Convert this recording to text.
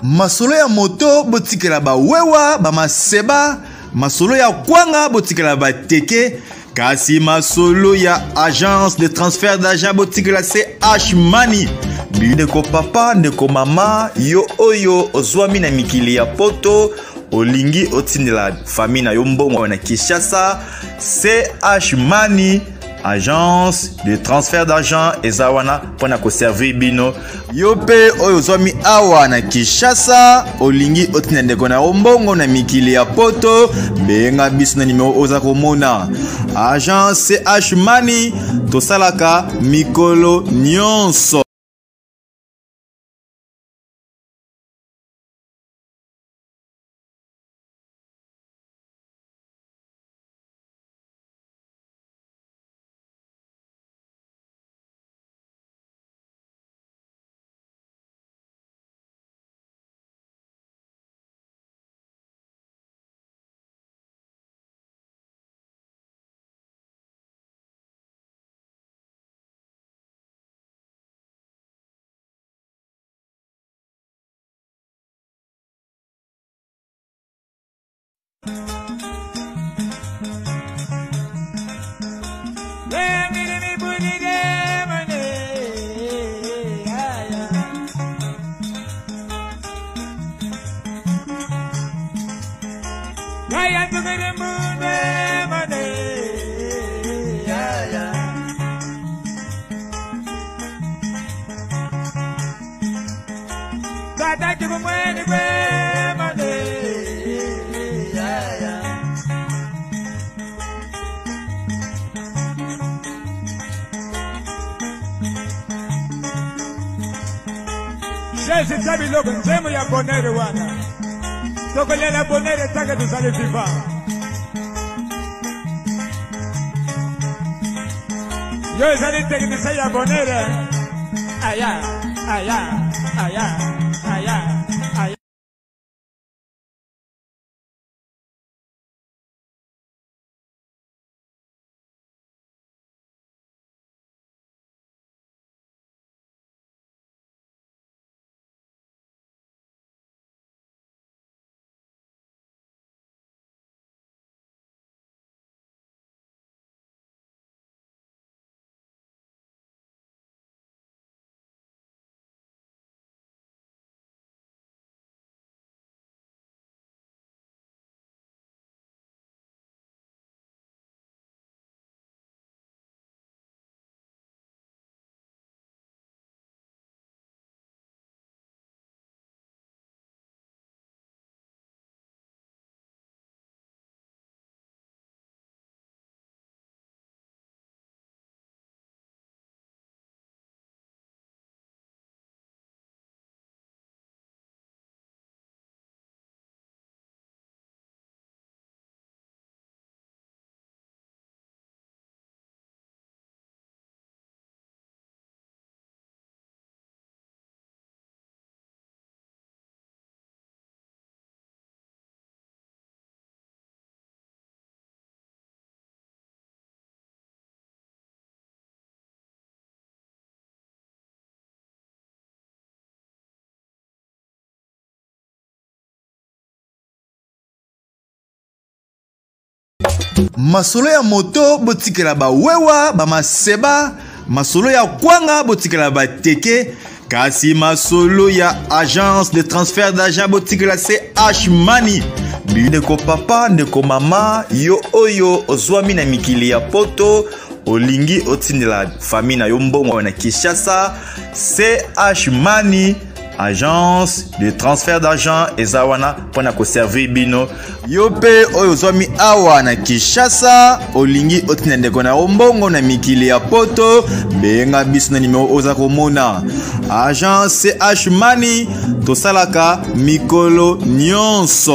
Masolo ya moto botikela ba wewa ba maseba, masolo ya kwanga botikela ba teke, kasi masolo ya agence de transfert d'argent botikela CH Money. Ndeko papa, ndeko mama, yo oyo ozwami na mikili ya poto, olingi otindela famille na yo mbongo na Kinshasa, CH Money, agence de transfert d'argent ezawana pona ko servir bino. Yo pe oyo ozwami awa na Kinshasa, olingi otindela ndeko na mbongo na mikili ya poto, benga biso na numéro oza komona. Agence CH Money, tosalaka mikolo nyonso. Jesse tabi logo nzemu ya bonere wana. Toko lela bonere taka tuzali viva. Yo zali teknisa ya bonere. Aya, aya, aya, aya, aya. Masolo ya moto botikela ba wewa ba maseba, masolo ya kwanga botikela ba teke, kasi masolo ya agence de transfert d'argent botikela CH Money. Ndeko papa, ndeko mama, yo oyo ozwami na mikili ya poto, olingi otindela famille na yo mbongo na Kinshasa, CH Money, agence de transfert d'argent ezawana pona ko servir bino. Yo pe oyo ozwami awa na Kinshasa, olingi otindela ndeko na mbongo na mikili ya poto, benga biso na numéro oza komona. Agence CH Money, tosalaka mikolo nyonso.